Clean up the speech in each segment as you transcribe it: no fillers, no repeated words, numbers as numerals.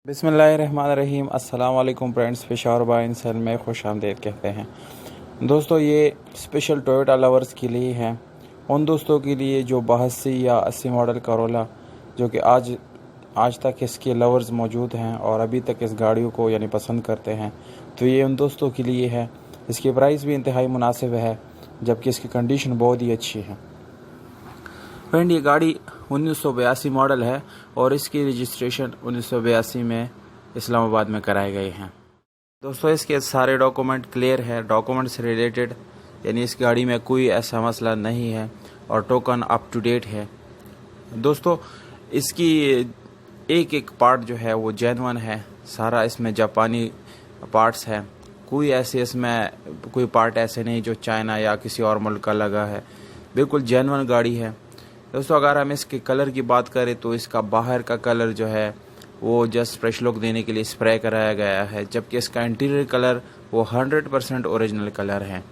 बिस्मिल्लाहिर्रहमानिर्रहीम। अस्सलाम वालेकुम फ्रेंड्स, पेशावर बाय इंसल में खुश आमदीद कहते हैं। दोस्तों, ये स्पेशल टोयोटा लवर्स के लिए है, उन दोस्तों के लिए जो 82 या 80 मॉडल करोला जो कि आज तक इसके लवर्स मौजूद हैं और अभी तक इस गाड़ियों को यानी पसंद करते हैं, तो ये उन दोस्तों के लिए है। इसकी प्राइस भी इंतहाई मुनासिब है, जबकि इसकी कंडीशन बहुत ही अच्छी है। फ्रेंड, ये गाड़ी 1982 मॉडल है और इसकी रजिस्ट्रेशन 1982 में इस्लामाबाद में कराए गए हैं। दोस्तों, इसके सारे डॉक्यूमेंट क्लियर है। डॉक्यूमेंट से रिलेटेड यानी इस गाड़ी में कोई ऐसा मसला नहीं है और टोकन अप टू डेट है। दोस्तों, इसकी एक एक पार्ट जो है वो जेन्युइन है। सारा इसमें जापानी पार्ट्स है। कोई ऐसे इसमें कोई पार्ट ऐसे नहीं जो चाइना या किसी और मुल्क का लगा है। बिल्कुल जेन्युइन गाड़ी है। दोस्तों, अगर हम इसके कलर की बात करें तो इसका बाहर का कलर जो है वो जस्ट फ्रेश लुक देने के लिए स्प्रे कराया गया है, जबकि इसका इंटीरियर कलर वो 100% ओरिजिनल कलर है।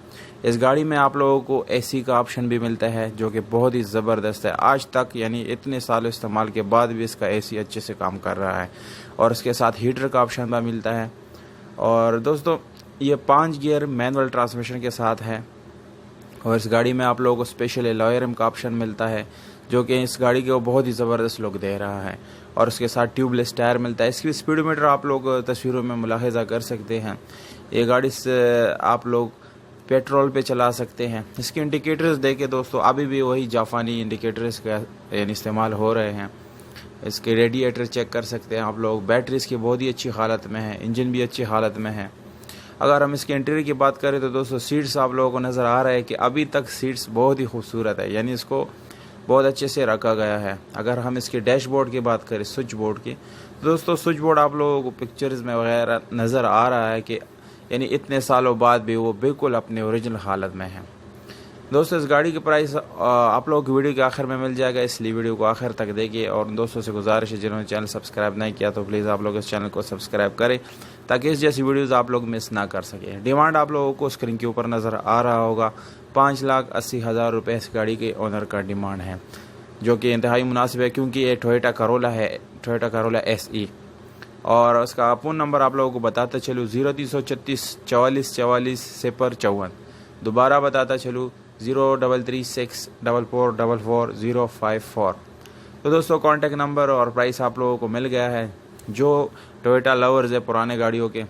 इस गाड़ी में आप लोगों को एसी का ऑप्शन भी मिलता है, जो कि बहुत ही ज़बरदस्त है। आज तक यानी इतने साल इस्तेमाल के बाद भी इसका एसी अच्छे से काम कर रहा है और इसके साथ हीटर का ऑप्शन भी मिलता है। और दोस्तों, ये 5 गियर मैनुअल ट्रांसमिशन के साथ है और इस गाड़ी में आप लोगों को स्पेशल अलॉय रिम का ऑप्शन मिलता है, जो कि इस गाड़ी को बहुत ही ज़बरदस्त लुक दे रहा है। और उसके साथ ट्यूबलेस टायर मिलता है। इसकी स्पीडोमीटर आप लोग तस्वीरों में मुलाहिजा कर सकते हैं। ये गाड़ी से आप लोग पेट्रोल पे चला सकते हैं। इसके इंडिकेटर्स देखे दोस्तों, अभी भी वही जापानी इंडिकेटर्स का यानी इस्तेमाल हो रहे हैं। इसके रेडिएटर चेक कर सकते हैं आप लोग। बैटरी इसकी बहुत ही अच्छी हालत में है, इंजन भी अच्छी हालत में है। अगर हम इसके इंटीरियर की बात करें तो दोस्तों, सीट्स आप लोगों को नज़र आ रहा है कि अभी तक सीट्स बहुत ही खूबसूरत है, यानी इसको बहुत अच्छे से रखा गया है। अगर हम इसके डैशबोर्ड की बात करें, स्विच बोर्ड की, तो दोस्तों स्विच बोर्ड आप लोगों को पिक्चर्स में वगैरह नज़र आ रहा है कि यानी इतने सालों बाद भी वो बिल्कुल अपने ओरिजिनल हालत में है। दोस्तों, इस गाड़ी की प्राइस आप लोगों की वीडियो के आखिर में मिल जाएगा, इसलिए वीडियो को आखिर तक देखिए। और दोस्तों से गुजारिश है, जिन्होंने चैनल सब्सक्राइब नहीं किया तो प्लीज़ आप लोग इस चैनल को सब्सक्राइब करें, ताकि इस जैसी वीडियोज़ आप लोग मिस ना कर सकें। डिमांड आप लोगों को स्क्रीन के ऊपर नज़र आ रहा होगा, 5,80,000 रुपये इस गाड़ी के ओनर का डिमांड है, जो कि इंतहाई मुनासिब है, क्योंकि ये टोयोटा करोला है, टोयोटा करोला SE। और उसका फ़ोन नंबर आप लोगों को बताता चलूँ 0336 44 44 54। दोबारा बताता चलूँ 0336 44 054। तो दोस्तों, कॉन्टेक्ट नंबर और प्राइस आप लोगों को मिल गया है। जो टोयोटा लवर्स है पुराने गाड़ियों के,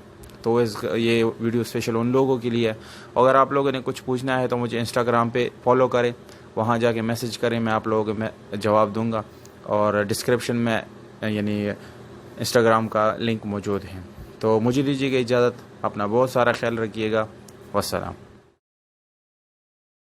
तो ये वीडियो स्पेशल उन लोगों के लिए है। अगर आप लोगों ने कुछ पूछना है तो मुझे इंस्टाग्राम पे फॉलो करें, वहाँ जाके मैसेज करें, मैं आप लोगों को मैं जवाब दूंगा। और डिस्क्रिप्शन में यानी इंस्टाग्राम का लिंक मौजूद है। तो मुझे दीजिएगा इजाज़त, अपना बहुत सारा ख्याल रखिएगा। वस्सलाम।